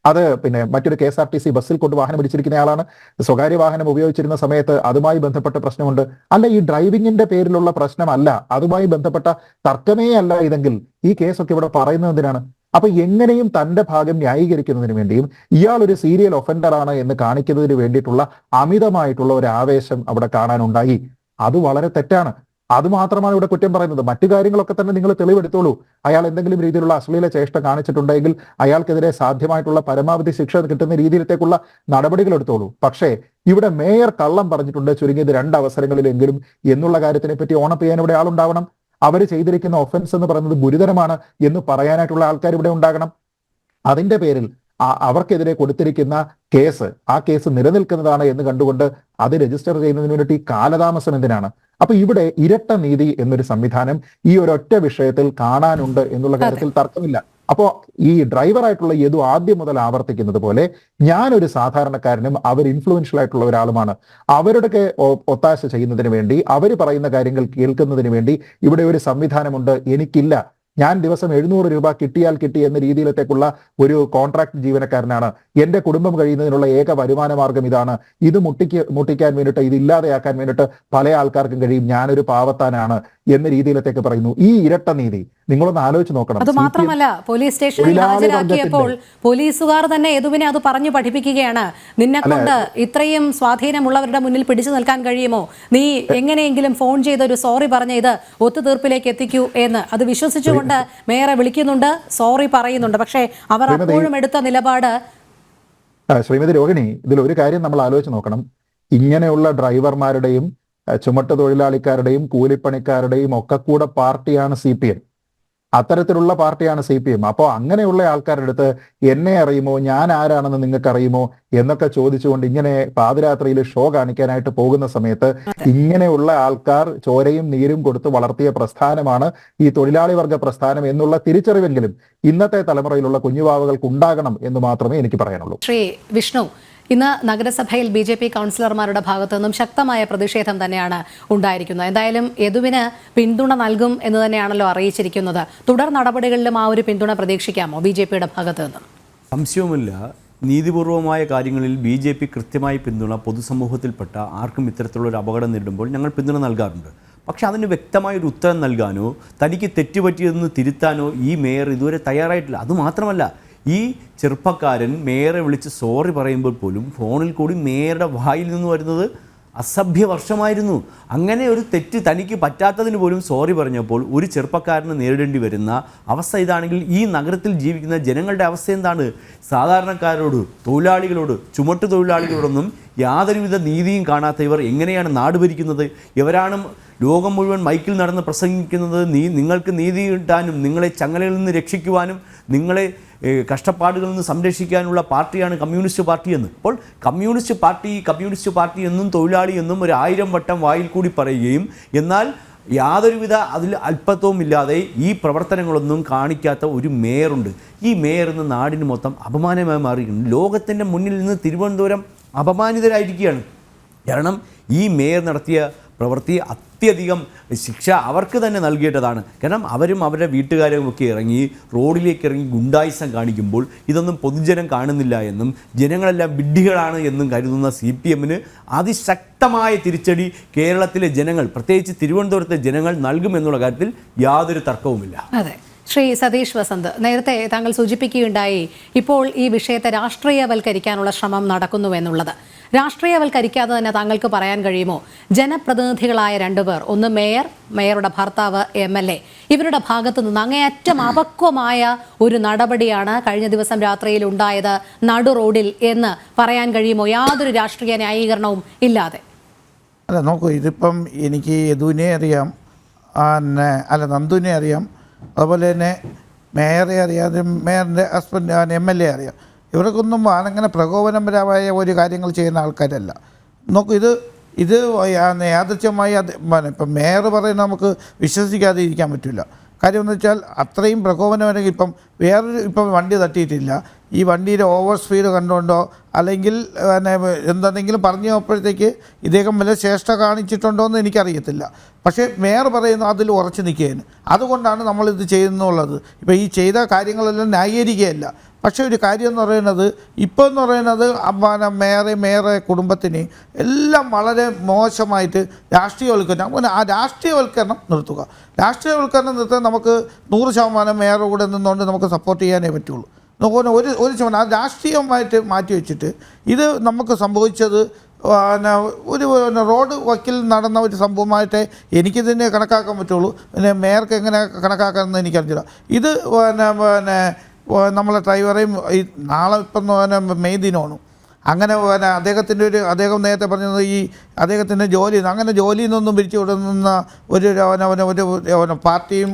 അത് പിന്നെ മറ്റൊരു KSRTC ബസ്സിൽ കൊണ്ട് വാഹനം പിടിച്ചിരിക്കുന്നയാളാണ്. സ്വകാര്യ വാഹനം ഉപയോഗിച്ചിരുന്ന സമയത്ത് അതുമായി ബന്ധപ്പെട്ട പ്രശ്നമുണ്ട്. അല്ല, ഈ ഡ്രൈവിംഗിന്റെ പേരിലുള്ള പ്രശ്നമല്ല, അതുമായി ബന്ധപ്പെട്ട തർക്കമേ അല്ല ഇതെങ്കിൽ ഈ കേസൊക്കെ ഇവിടെ പറയുന്നതിനാണ്. അപ്പൊ എങ്ങനെയും തന്റെ ഭാഗം ന്യായീകരിക്കുന്നതിന് വേണ്ടിയും ഇയാൾ ഒരു സീരിയൽ ഒഫൻഡർ ആണ് എന്ന് കാണിക്കുന്നതിന് വേണ്ടിയിട്ടുള്ള അമിതമായിട്ടുള്ള ഒരു ആവേശം അവിടെ കാണാനുണ്ടായി. അത് വളരെ തെറ്റാണ്. അത് മാത്രമാണ് ഇവിടെ കുറ്റം പറയുന്നത്. മറ്റു കാര്യങ്ങളൊക്കെ തന്നെ നിങ്ങൾ തെളിവെടുത്തോളൂ. അയാൾ എന്തെങ്കിലും രീതിയിലുള്ള അശ്ലീല ചേഷ്ട കാണിച്ചിട്ടുണ്ടെങ്കിൽ അയാൾക്കെതിരെ സാധ്യമായിട്ടുള്ള പരമാവധി ശിക്ഷ കിട്ടുന്ന രീതിയിലേക്കുള്ള നടപടികൾ എടുത്തോളൂ. പക്ഷേ ഇവിടെ മേയർ കള്ളം പറഞ്ഞിട്ടുണ്ട് ചുരുങ്ങിയത് 2 അവസരങ്ങളിലെങ്കിലും എന്നുള്ള കാര്യത്തിനെ പറ്റി ഓണപ്പ് ചെയ്യാൻ ഇവിടെ ആളുണ്ടാവണം. അവർ ചെയ്തിരിക്കുന്ന ഒഫൻസ് എന്ന് പറയുന്നത് ഗുരുതരമാണ് എന്ന് പറയാനായിട്ടുള്ള ആൾക്കാർ ഇവിടെ ഉണ്ടാകണം. അതിന്റെ പേരിൽ അവർക്കെതിരെ കൊടുത്തിരിക്കുന്ന കേസ്, ആ കേസ് നിലനിൽക്കുന്നതാണ് എന്ന് കണ്ടുകൊണ്ട് അത് രജിസ്റ്റർ ചെയ്യുന്നതിന് വേണ്ടിയിട്ട് ഈ കാലതാമസം എന്തിനാണ്? അപ്പൊ ഇവിടെ ഇരട്ട നീതി എന്നൊരു സംവിധാനം ഈ ഒരൊറ്റ വിഷയത്തിൽ കാണാനുണ്ട് എന്നുള്ള കാര്യത്തിൽ തർക്കമില്ല. അപ്പോ ഈ ഡ്രൈവറായിട്ടുള്ള യദു ആദ്യം മുതൽ ആവർത്തിക്കുന്നത് പോലെ ഞാനൊരു സാധാരണക്കാരനും അവർ ഇൻഫ്ലുവൻഷ്യൽ ആയിട്ടുള്ള ഒരാളുമാണ്. അവരുടെ ഒത്താശ ചെയ്യുന്നതിന് വേണ്ടി, അവർ പറയുന്ന കാര്യങ്ങൾ കേൾക്കുന്നതിന് വേണ്ടി ഇവിടെ ഒരു സംവിധാനമുണ്ട്. എനിക്കില്ല. ഞാൻ ദിവസം 700 രൂപ കിട്ടിയാൽ കിട്ടി എന്ന രീതിയിലത്തേക്കുള്ള ഒരു കോൺട്രാക്ട് ജീവനക്കാരനാണ്. എന്റെ കുടുംബം കഴിയുന്നതിനുള്ള ഏക വരുമാന മാർഗം ഇതാണ്. ഇത് മുട്ടിക്കാൻ വേണ്ടിയിട്ട്, ഇത് ഇല്ലാതെയാക്കാൻ വേണ്ടിയിട്ട് പല ആൾക്കാർക്കും കഴിയും. ഞാനൊരു പാവത്താനാണ് എന്ന രീതിയിലത്തേക്ക് പറയുന്നു. ഈ ഇരട്ട നീതി നിങ്ങളൊന്ന് ആലോചിച്ച് നോക്കണം. അത് മാത്രമല്ല, പോലീസ് സ്റ്റേഷനിൽ ഹാജരാക്കിയപ്പോൾ പോലീസുകാർ തന്നെ യദുവിനെ അത് പറഞ്ഞു പഠിപ്പിക്കുകയാണ്. നിന്നെ കൊണ്ട് ഇത്രയും സ്വാധീനമുള്ളവരുടെ മുന്നിൽ പിടിച്ചു നിൽക്കാൻ കഴിയുമോ? നീ എങ്ങനെയെങ്കിലും ഫോൺ ചെയ്ത് ഒരു സോറി പറഞ്ഞ് ഇത് ഒത്തുതീർപ്പിലേക്ക് എത്തിക്കൂ എന്ന്. അത് വിശ്വസിച്ചുകൊണ്ട് മേയറെ വിളിക്കുന്നുണ്ട്, സോറി പറയുന്നുണ്ട്. പക്ഷേ അവർ അപ്പോഴും എടുത്ത നിലപാട്. ശ്രീമതി രോഹിണി, ഇതിൽ ഒരു കാര്യം നമ്മൾ ആലോചിച്ച് നോക്കണം. ഇങ്ങനെയുള്ള ഡ്രൈവർമാരുടെയും ചുമട്ട് തൊഴിലാളിക്കാരുടെയും കൂലിപ്പണിക്കാരുടെയും ഒക്കെ കൂടെ പാർട്ടിയാണ് CPM. അത്തരത്തിലുള്ള പാർട്ടിയാണ് CPM. അപ്പോൾ അങ്ങനെയുള്ള ആൾക്കാരുടെ അടുത്ത് എന്നെ അറിയുമോ, ഞാൻ ആരാണെന്ന് നിങ്ങൾക്ക് അറിയുമോ എന്നൊക്കെ ചോദിച്ചുകൊണ്ട് ഇങ്ങനെ പാതിരാത്രിയിൽ ഷോ കാണിക്കാനായിട്ട് പോകുന്ന സമയത്ത് ഇങ്ങനെയുള്ള ആൾക്കാർ ചോരയും നീരും കൊടുത്ത് വളർത്തിയ പ്രസ്ഥാനമാണ് ഈ തൊഴിലാളി വർഗ പ്രസ്ഥാനം എന്നുള്ള തിരിച്ചറിവെങ്കിലും ഇന്നത്തെ തലമുറയിലുള്ള കുഞ്ഞുവാവകൾക്ക് ഉണ്ടാകണം എന്ന് മാത്രമേ എനിക്ക് പറയാനുള്ളൂ. ശ്രീ വിഷ്ണു, ഇന്ന് നഗരസഭയിൽ BJP കൗൺസിലർമാരുടെ ഭാഗത്തു നിന്നും ശക്തമായ പ്രതിഷേധം തന്നെയാണ് ഉണ്ടായിരിക്കുന്നത്. എന്തായാലും യദുവിന് പിന്തുണ നൽകും എന്ന് തന്നെയാണല്ലോ അറിയിച്ചിരിക്കുന്നത്. തുടർ നടപടികളിലും ആ ഒരു പിന്തുണ പ്രതീക്ഷിക്കാമോ BJPയുടെ ഭാഗത്ത് നിന്ന്? സംശയവുമില്ല. നീതിപൂർവമായ കാര്യങ്ങളിൽ BJP കൃത്യമായി പിന്തുണ പൊതുസമൂഹത്തിൽപ്പെട്ട ആർക്കും ഇത്തരത്തിലുള്ള ഒരു അപകടം നേരിടുമ്പോൾ ഞങ്ങൾ പിന്തുണ നൽകാറുണ്ട്. പക്ഷെ അതിന് വ്യക്തമായൊരു ഉത്തരം നൽകാനോ തനിക്ക് തെറ്റുപറ്റിയതെന്ന് തിരുത്താനോ ഈ മേയർ ഇതുവരെ തയ്യാറായിട്ടില്ല. അതുമാത്രമല്ല, ഈ ചെറുപ്പക്കാരൻ മേയറെ വിളിച്ച് സോറി പറയുമ്പോൾ പോലും ഫോണിൽ കൂടി മേയറുടെ വായിൽ നിന്ന് വരുന്നത് അസഭ്യവർഷമായിരുന്നു. അങ്ങനെ ഒരു തെറ്റ് തനിക്ക് പറ്റാത്തതിന് പോലും സോറി പറഞ്ഞപ്പോൾ ഒരു ചെറുപ്പക്കാരന് നേരിടേണ്ടി വരുന്ന അവസ്ഥ ഇതാണെങ്കിൽ ഈ നഗരത്തിൽ ജീവിക്കുന്ന ജനങ്ങളുടെ അവസ്ഥ എന്താണ്? സാധാരണക്കാരോട്, തൊഴിലാളികളോട്, ചുമട്ടു തൊഴിലാളികളോടൊന്നും യാതൊരുവിധ നീതിയും കാണാത്ത ഇവർ എങ്ങനെയാണ് നാട് ഭരിക്കുന്നത്? ഇവരാണ് ലോകം മുഴുവൻ മൈക്കിൽ നടന്ന് പ്രസംഗിക്കുന്നത് നിങ്ങൾക്ക് നീതി കിട്ടാനും നിങ്ങളെ ചങ്ങലയിൽ നിന്ന് രക്ഷിക്കുവാനും നിങ്ങളെ കഷ്ടപ്പാടുകളിൽ നിന്ന് സംരക്ഷിക്കാനുള്ള പാർട്ടിയാണ് കമ്മ്യൂണിസ്റ്റ് പാർട്ടി എന്ന്. അപ്പോൾ കമ്മ്യൂണിസ്റ്റ് പാർട്ടി എന്നും തൊഴിലാളി എന്നും 1000 വട്ടം വായിൽ കൂടി പറയുകയും എന്നാൽ യാതൊരുവിധ അതിൽ അല്പത്വവും ഇല്ലാതെ ഈ പ്രവർത്തനങ്ങളൊന്നും കാണിക്കാത്ത ഒരു മേയറുണ്ട്. ഈ മേയർ ഇന്ന് നാടിന് മൊത്തം അപമാനമായി മാറിയിട്ടുണ്ട്. ലോകത്തിൻ്റെ മുന്നിൽ നിന്ന് തിരുവനന്തപുരം അപമാനിതരായിരിക്കുകയാണ്. കാരണം ഈ മേയർ നടത്തിയ പ്രവൃത്തി അത്യധികം ശിക്ഷ അവർക്ക് തന്നെ നൽകേണ്ടതാണ്. കാരണം അവരും അവരുടെ വീട്ടുകാരും ഒക്കെ ഇറങ്ങി റോഡിലേക്ക് ഇറങ്ങി ഗുണ്ടായിസം കാണിക്കുമ്പോൾ ഇതൊന്നും പൊതുജനം കാണുന്നില്ല എന്നും ജനങ്ങളെല്ലാം വിഡ്ഢികളാണ് എന്നും കരുതുന്ന CPM-ന് അതിശക്തമായ തിരിച്ചടി കേരളത്തിലെ ജനങ്ങൾ, പ്രത്യേകിച്ച് തിരുവനന്തപുരത്തെ ജനങ്ങൾ നൽകുമെന്നുള്ള കാര്യത്തിൽ യാതൊരു തർക്കവുമില്ല. അതെ. ശ്രീ സതീഷ് വസന്ത്, നേരത്തെ താങ്കൾ സൂചിപ്പിക്കുകയുണ്ടായി ഇപ്പോൾ ഈ വിഷയത്തെ രാഷ്ട്രീയവൽക്കരിക്കാനുള്ള ശ്രമം നടക്കുന്നുവെന്നുള്ളത്. രാഷ്ട്രീയവൽക്കരിക്കാതെ തന്നെ താങ്കൾക്ക് പറയാൻ കഴിയുമോ, ജനപ്രതിനിധികളായ രണ്ടുപേർ, ഒന്ന് മേയറുടെ ഭർത്താവ് MLA, ഇവരുടെ ഭാഗത്തു നിന്ന് അങ്ങേയറ്റം അപക്വമായ ഒരു നടപടിയാണ് കഴിഞ്ഞ ദിവസം രാത്രിയിൽ ഉണ്ടായത് നടു റോഡിൽ എന്ന് പറയാൻ കഴിയുമോ, യാതൊരു രാഷ്ട്രീയ ന്യായീകരണവും ഇല്ലാതെ? അല്ല നോക്കൂ, ഇതിപ്പം എനിക്ക് യദുവിനെ അറിയാം, നന്ദുവിനെ അറിയാം, അതുപോലെ തന്നെ മേയറെ അറിയാം, മേയറിൻ്റെ ഹസ്ബൻഡ് MLA അറിയാം. ഇവർക്കൊന്നും അങ്ങനെ പ്രകോപനപരമായ ഒരു കാര്യങ്ങൾ ചെയ്യുന്ന ആൾക്കാരല്ല. നോക്കൂ, ഇത് യാദൃച്ഛമായി ഇപ്പം മേയർ പറയുന്നത് നമുക്ക് വിശ്വസിക്കാതെ ഇരിക്കാൻ പറ്റില്ല. കാര്യം എന്ന് വെച്ചാൽ അത്രയും പ്രകോപനമാണെങ്കിൽ ഇപ്പം വണ്ടി തട്ടിയിട്ടില്ല, ഈ വണ്ടിയുടെ ഓവർ സ്പീഡ് കണ്ടുകൊണ്ടോ അല്ലെങ്കിൽ എന്തെങ്കിലും പറഞ്ഞു പോയപ്പോഴത്തേക്ക് ഇദ്ദേഹം വല്ല ചേഷ്ട കാണിച്ചിട്ടുണ്ടോ എന്ന് എനിക്കറിയത്തില്ല. പക്ഷേ മേയർ പറയുന്നു അതിൽ ഉറച്ചു നിൽക്കുകയാണ്. അതുകൊണ്ടാണ് നമ്മളിത് ചെയ്യുന്നുള്ളത്. ഇപ്പോൾ ഈ ചെയ്ത കാര്യങ്ങളെല്ലാം ന്യായീകരിക്കുകയല്ല. പക്ഷേ ഒരു കാര്യം എന്ന് പറയുന്നത്, ഇപ്പോൾ എന്ന് പറയുന്നത് മേയറെ കുടുംബത്തിന് എല്ലാം വളരെ മോശമായിട്ട് രാഷ്ട്രീയവൽക്കരണം, ആ രാഷ്ട്രീയവൽക്കരണം നിർത്തുക. രാഷ്ട്രീയവൽക്കരണം നിർത്താൻ നമുക്ക് 100% മേയറുടെ കൂടെ നിന്നുകൊണ്ട് നമുക്ക് സപ്പോർട്ട് ചെയ്യാനേ പറ്റുള്ളൂ. നോക്കുന്ന ഒരു ശതമാനം ആ രാഷ്ട്രീയമായിട്ട് മാറ്റി വെച്ചിട്ട് ഇത് നമുക്ക് സംഭവിച്ചത് ഒരു റോഡ് വക്കിൽ നടന്ന ഒരു സംഭവമായിട്ട് എനിക്കിതിനെ കണക്കാക്കാൻ പറ്റുള്ളൂ. പിന്നെ മേയർക്ക് എങ്ങനെ കണക്കാക്കാമെന്ന് എനിക്കറിയില്ല. ഇത് നമ്മളെ ഡ്രൈവറേയും ഈ നാളെ ഇപ്പം മെയ് ദിനമാണ്. അങ്ങനെ അദ്ദേഹം നേരത്തെ പറഞ്ഞത് ഈ അദ്ദേഹത്തിൻ്റെ ജോലി, അങ്ങനെ ജോലിയിൽ നിന്നൊന്നും പിരിച്ചു വിടുന്ന ഒരു പാർട്ടിയും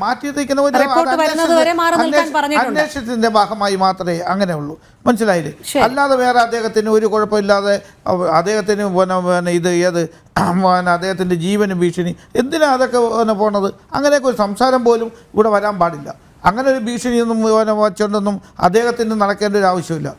മാറ്റി നിൽക്കുന്ന ഒരു അന്വേഷണത്തിൻ്റെ ഭാഗമായി മാത്രമേ അങ്ങനെ ഉള്ളൂ. മനസ്സിലായില്ലേ? അല്ലാതെ വേറെ അദ്ദേഹത്തിന് ഒരു കുഴപ്പമില്ലാതെ അദ്ദേഹത്തിന് അദ്ദേഹത്തിൻ്റെ ജീവന് ഭീഷണി എന്തിനാണ് അതൊക്കെ പോണത്? അങ്ങനെയൊക്കെ ഒരു സംസാരം പോലും ഇവിടെ വരാൻ പാടില്ല. അങ്ങനെ ഒരു ഭീഷണിയൊന്നും വച്ചുകൊണ്ടൊന്നും അദ്ദേഹത്തിന് നടക്കേണ്ട ഒരു ആവശ്യമില്ല.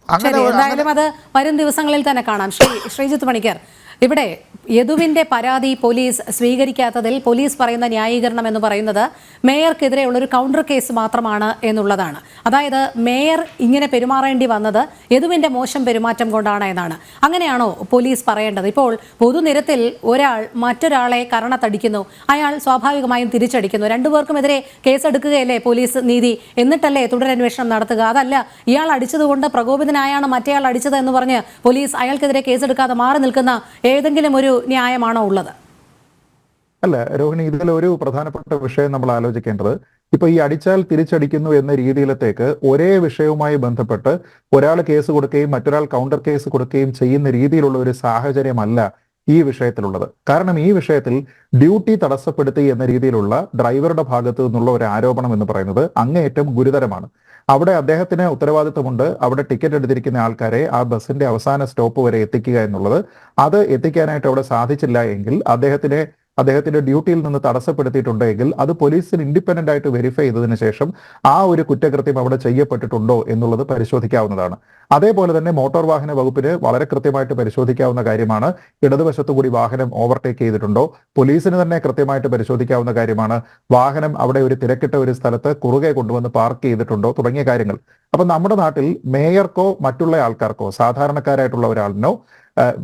എന്തായാലും അത് വരും ദിവസങ്ങളിൽ തന്നെ കാണാം. ശ്രീജിത്ത് പണിക്കർ, ഇവിടെ യദുവിന്റെ പരാതി പോലീസ് സ്വീകരിക്കാത്തതിൽ പോലീസ് പറയുന്ന ന്യായീകരണം എന്ന് പറയുന്നത് മേയർക്കെതിരെയുള്ളൊരു കൗണ്ടർ കേസ് മാത്രമാണ് എന്നുള്ളതാണ്. അതായത് മേയർ ഇങ്ങനെ പെരുമാറേണ്ടി വന്നത് യദുവിന്റെ മോശം പെരുമാറ്റം കൊണ്ടാണ് എന്നാണ്. അങ്ങനെയാണോ പോലീസ് പറയേണ്ടത്? ഇപ്പോൾ പൊതുനിരത്തിൽ ഒരാൾ മറ്റൊരാളെ കരണത്തടിക്കുന്നു, അയാൾ സ്വാഭാവികമായും തിരിച്ചടിക്കുന്നു. രണ്ടുപേർക്കുമെതിരെ കേസെടുക്കുകയല്ലേ പോലീസ് നീതി? എന്നിട്ടല്ലേ തുടരന്വേഷണം നടത്തുക? അതല്ല, ഇയാൾ അടിച്ചതുകൊണ്ട് പ്രകോപിതനായാണ് മറ്റേയാൾ അടിച്ചത് എന്ന് പറഞ്ഞ് പോലീസ് അയാൾക്കെതിരെ കേസെടുക്കാതെ മാറി നിൽക്കുന്ന ഏതെങ്കിലും ഒരു ന്യായമാണോ ഉള്ളത്? അല്ല രോഹിണി, ഇതിലൊരു പ്രധാനപ്പെട്ട വിഷയം നമ്മൾ ആലോചിക്കേണ്ടത്, ഇപ്പൊ ഈ അടിച്ചാൽ തിരിച്ചടിക്കുന്നു എന്ന രീതിയിലത്തേക്ക് ഒരേ വിഷയവുമായി ബന്ധപ്പെട്ട് ഒരാൾ കേസ് കൊടുക്കുകയും മറ്റൊരാൾ കൗണ്ടർ കേസ് കൊടുക്കുകയും ചെയ്യുന്ന രീതിയിലുള്ള ഒരു സാഹചര്യമല്ല ഈ വിഷയത്തിലുള്ളത്. കാരണം ഈ വിഷയത്തിൽ ഡ്യൂട്ടി തടസ്സപ്പെടുത്തി എന്ന രീതിയിലുള്ള ഡ്രൈവറുടെ ഭാഗത്തു നിന്നുള്ള ഒരു ആരോപണം എന്ന് പറയുന്നത് അങ്ങേയറ്റം ഗുരുതരമാണ്. അവിടെ അദ്ദേഹത്തിന് ഉത്തരവാദിത്വമുണ്ട്. അവിടെ ടിക്കറ്റ് എടുത്തിരിക്കുന്ന ആൾക്കാരെ ആ ബസിന്റെ അവസാന സ്റ്റോപ്പ് വരെ എത്തിക്കുക എന്നുള്ളത്. അത് എത്തിക്കാനായിട്ട് അവിടെ സാധിച്ചില്ല എങ്കിൽ അദ്ദേഹത്തിന്റെ ഡ്യൂട്ടിയിൽ നിന്ന് തടസ്സപ്പെടുത്തിയിട്ടുണ്ടെങ്കിൽ അത് പോലീസിന് ഇൻഡിപെൻഡന്റ് ആയിട്ട് വെരിഫൈ ചെയ്തതിനു ശേഷം ആ ഒരു കുറ്റകൃത്യം അവിടെ ചെയ്യപ്പെട്ടിട്ടുണ്ടോ എന്നുള്ളത് പരിശോധിക്കാവുന്നതാണ്. അതേപോലെ തന്നെ മോട്ടോർ വാഹന വകുപ്പിന് വളരെ കൃത്യമായിട്ട് പരിശോധിക്കാവുന്ന കാര്യമാണ് ഇടതുവശത്തുകൂടി വാഹനം ഓവർടേക്ക് ചെയ്തിട്ടുണ്ടോ. പോലീസിന് തന്നെ കൃത്യമായിട്ട് പരിശോധിക്കാവുന്ന കാര്യമാണ് വാഹനം അവിടെ ഒരു തിരക്കിട്ട ഒരു സ്ഥലത്ത് കുറുകെ കൊണ്ടുവന്ന് പാർക്ക് ചെയ്തിട്ടുണ്ടോ തുടങ്ങിയ കാര്യങ്ങൾ. അപ്പൊ നമ്മുടെ നാട്ടിൽ മേയർക്കോ മറ്റുള്ള ആൾക്കാർക്കോ സാധാരണക്കാരായിട്ടുള്ള ഒരാളിനോ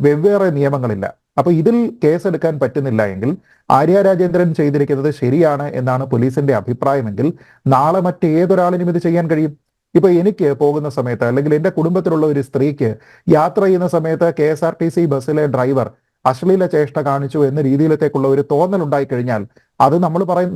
വെവ്വേറെ നിയമങ്ങളില്ല. അപ്പൊ ഇതിൽ കേസെടുക്കാൻ പറ്റുന്നില്ല എങ്കിൽ ആര്യ രാജേന്ദ്രൻ ചെയ്തിരിക്കുന്നത് ശരിയാണ് എന്നാണ് പോലീസിന്റെ അഭിപ്രായമെങ്കിൽ നാളെ മറ്റേതൊരാളിനും ഇത് ചെയ്യാൻ കഴിയും. ഇപ്പൊ എനിക്ക് പോകുന്ന സമയത്ത് അല്ലെങ്കിൽ എന്റെ കുടുംബത്തിലുള്ള ഒരു സ്ത്രീക്ക് യാത്ര ചെയ്യുന്ന സമയത്ത് KSRTC ബസ്സിലെ ഡ്രൈവർ അശ്ലീല ചേഷ്ട കാണിച്ചു എന്ന രീതിയിലത്തേക്കുള്ള ഒരു തോന്നൽ ഉണ്ടായി കഴിഞ്ഞാൽ അത്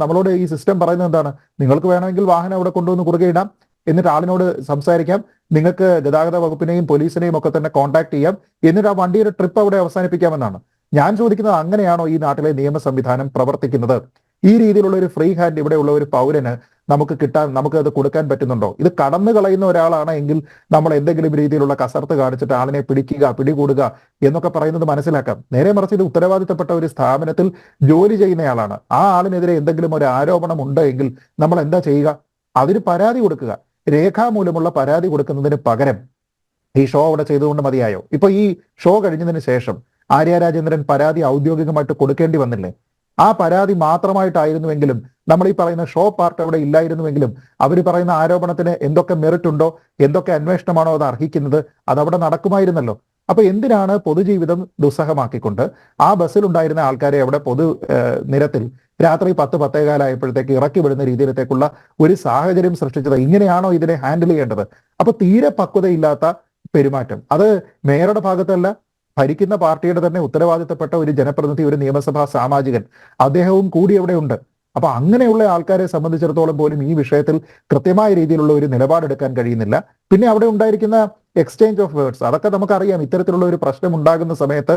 നമ്മളോട് ഈ സിസ്റ്റം പറയുന്നത് എന്താണ്? നിങ്ങൾക്ക് വേണമെങ്കിൽ വാഹനം അവിടെ കൊണ്ടുവന്ന് കുറുകെ ഇടാം, എന്നിട്ട് ആളിനോട് സംസാരിക്കാം, നിങ്ങൾക്ക് ഗതാഗത വകുപ്പിനെയും പോലീസിനെയും ഒക്കെ തന്നെ കോൺടാക്ട് ചെയ്യാം, എന്നിട്ട് ആ വണ്ടിയുടെ ട്രിപ്പ് അവിടെ അവസാനിപ്പിക്കാമെന്നാണ്. ഞാൻ ചോദിക്കുന്നത്, അങ്ങനെയാണോ ഈ നാട്ടിലെ നിയമ സംവിധാനം പ്രവർത്തിക്കുന്നത്? ഈ രീതിയിലുള്ള ഒരു ഫ്രീ ഹാൻഡ് ഇവിടെയുള്ള ഒരു പൗരന് നമുക്ക് അത് കൊടുക്കാൻ പറ്റുന്നുണ്ടോ? ഇത് കടന്നു കളയുന്ന ഒരാളാണ് എങ്കിൽ നമ്മൾ എന്തെങ്കിലും രീതിയിലുള്ള കസർത്ത് കാണിച്ചിട്ട് ആളിനെ പിടികൂടുക എന്നൊക്കെ പറയുന്നത് മനസ്സിലാക്കാം. നേരെ മറിച്ച് ഇത് ഉത്തരവാദിത്തപ്പെട്ട ഒരു സ്ഥാപനത്തിൽ ജോലി ചെയ്യുന്നയാളാണ്. ആ ആളിനെതിരെ എന്തെങ്കിലും ഒരു ആരോപണം ഉണ്ട് എങ്കിൽ നമ്മൾ എന്താ ചെയ്യുക? അതിന് പരാതി കൊടുക്കുക. രേഖാമൂലമുള്ള പരാതി കൊടുക്കുന്നതിന് പകരം ഈ ഷോ അവിടെ ചെയ്തുകൊണ്ട് മതിയായോ? ഇപ്പൊ ഈ ഷോ കഴിഞ്ഞതിന് ശേഷം ആര്യ രാജേന്ദ്രൻ പരാതി ഔദ്യോഗികമായിട്ട് കൊടുക്കേണ്ടി വന്നില്ലേ? ആ പരാതി മാത്രമായിട്ടായിരുന്നുവെങ്കിലും, നമ്മൾ ഈ പറയുന്ന ഷോ പാർട്ട് അവിടെ ഇല്ലായിരുന്നുവെങ്കിലും, അവർ പറയുന്ന ആരോപണത്തിന് എന്തൊക്കെ മെറിറ്റ് ഉണ്ടോ, എന്തൊക്കെ അന്വേഷണമാണോ അത് അർഹിക്കുന്നത്, അതവിടെ നടക്കുമായിരുന്നല്ലോ. അപ്പൊ എന്തിനാണ് പൊതുജീവിതം ദുസ്സഹമാക്കിക്കൊണ്ട് ആ ബസ്സിലുണ്ടായിരുന്ന ആൾക്കാരെ അവിടെ പൊതു നിരത്തിൽ രാത്രി 10-10:15 ഇറക്കി വിടുന്ന രീതിയിലേക്കുള്ള ഒരു സാഹചര്യം സൃഷ്ടിച്ചത്? ഇങ്ങനെയാണോ ഇതിനെ ഹാൻഡിൽ ചെയ്യേണ്ടത്? അപ്പൊ തീരെ പക്വതയില്ലാത്ത പെരുമാറ്റം. അത് മേയറുടെ ഭാഗത്തല്ല, ഭരിക്കുന്ന പാർട്ടിയുടെ തന്നെ ഉത്തരവാദിത്തപ്പെട്ട ഒരു ജനപ്രതിനിധി, ഒരു നിയമസഭാ സാമാജികൻ, അദ്ദേഹവും കൂടി അവിടെ ഉണ്ട്. അപ്പൊ അങ്ങനെയുള്ള ആൾക്കാരെ സംബന്ധിച്ചിടത്തോളം പോലും ഈ വിഷയത്തിൽ കൃത്യമായ രീതിയിലുള്ള ഒരു നിലപാടെടുക്കാൻ കഴിയുന്നില്ല. പിന്നെ അവിടെ ഉണ്ടായിരിക്കുന്ന എക്സ്ചേഞ്ച് ഓഫ് വേർഡ്സ്, അതൊക്കെ നമുക്കറിയാം. ഇത്തരത്തിലുള്ള ഒരു പ്രശ്നം ഉണ്ടാകുന്ന സമയത്ത്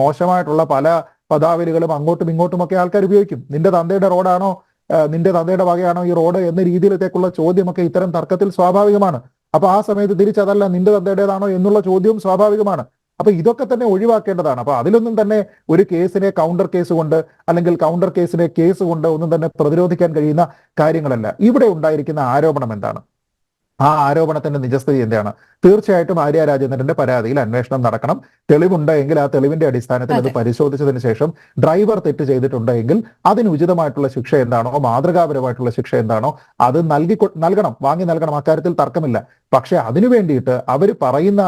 മോശമായിട്ടുള്ള പല പദാവലികളും അങ്ങോട്ടും ഇങ്ങോട്ടും ഒക്കെ ആൾക്കാർ ഉപയോഗിക്കും. നിന്റെ തന്തയുടെ റോഡാണോ, നിന്റെ തന്തയുടെ വകയാണോ ഈ റോഡ് എന്ന രീതിയിലേക്കുള്ള ചോദ്യമൊക്കെ ഇത്തരം തർക്കത്തിൽ സ്വാഭാവികമാണ്. അപ്പൊ ആ സമയത്ത് തിരിച്ചതല്ല, നിന്റെ തന്തയുടേതാണോ എന്നുള്ള ചോദ്യവും സ്വാഭാവികമാണ്. അപ്പൊ ഇതൊക്കെ തന്നെ ഒഴിവാക്കേണ്ടതാണ്. അപ്പൊ അതിലൊന്നും തന്നെ ഒരു കേസിനെ കൗണ്ടർ കേസ് കൊണ്ട് അല്ലെങ്കിൽ കൗണ്ടർ കേസിനെ കേസ് കൊണ്ട് ഒന്നും തന്നെ പ്രതിരോധിക്കാൻ കഴിയുന്ന കാര്യങ്ങളല്ല. ഇവിടെ ഉണ്ടായിരിക്കുന്ന ആരോപണം എന്താണ്, ആ ആരോപണത്തിന്റെ നിജസ്ഥിതി എന്താണ്? തീർച്ചയായിട്ടും ആര്യ രാജേന്ദ്രന്റെ പരാതിയിൽ അന്വേഷണം നടക്കണം. തെളിവുണ്ടെങ്കിൽ ആ തെളിവിന്റെ അടിസ്ഥാനത്തിൽ അത് പരിശോധിച്ചതിന് ശേഷം ഡ്രൈവർ തെറ്റ് ചെയ്തിട്ടുണ്ടെങ്കിൽ അതിന് ഉചിതമായിട്ടുള്ള ശിക്ഷ എന്താണോ, മാതൃകാപരമായിട്ടുള്ള ശിക്ഷ എന്താണോ അത് വാങ്ങി നൽകണം. അക്കാര്യത്തിൽ തർക്കമില്ല. പക്ഷെ അതിനു വേണ്ടിയിട്ട് അവർ പറയുന്ന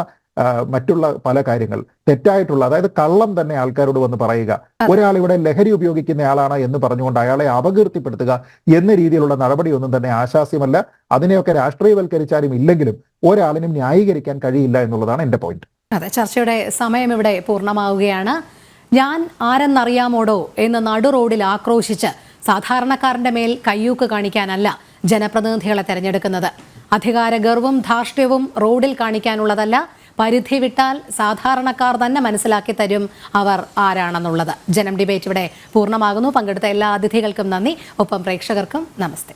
മറ്റുള്ള പല കാര്യങ്ങൾ തെറ്റായിട്ടുള്ള, അതായത് കള്ളം തന്നെ ആൾക്കാരോട് വന്ന് പറയുക, ഒരാൾ ഇവിടെ ലഹരി ഉപയോഗിക്കുന്ന ആളാണ് എന്ന് പറഞ്ഞുകൊണ്ട് അയാളെ അപകീർത്തിപ്പെടുത്തുക എന്ന രീതിയിലുള്ള നടപടിയൊന്നും തന്നെ ആശാസ്യമല്ല. അതിനെയൊക്കെ രാഷ്ട്രീയവൽക്കരിച്ചാലും ഇല്ലെങ്കിലും ഒരാളിനും ന്യായീകരിക്കാൻ കഴിയില്ല എന്നുള്ളതാണ് എന്റെ പോയിന്റ്. അതെ, ചർച്ചയുടെ സമയം ഇവിടെ പൂർണ്ണമാവുകയാണ്. ഞാൻ ആരെന്നറിയാമോടോ എന്ന് നടു റോഡിൽ ആക്രോശിച്ച് സാധാരണക്കാരന്റെ മേൽ കയ്യൂക്ക് കാണിക്കാനല്ല ജനപ്രതിനിധികളെ തെരഞ്ഞെടുക്കുന്നത്. അധികാര ഗർവും ധാർഷ്ട്യവും റോഡിൽ കാണിക്കാനുള്ളതല്ല. പരിധി വിട്ടാൽ സാധാരണക്കാർ തന്നെ മനസ്സിലാക്കി തരും അവർ ആരാണെന്നുള്ളത്. ജനം ഡിബേറ്റ് ഇവിടെ പൂർണ്ണമാകുന്നു. പങ്കെടുത്ത എല്ലാ അതിഥികൾക്കും നന്ദി. ഒപ്പം പ്രേക്ഷകർക്കും നമസ്തേ.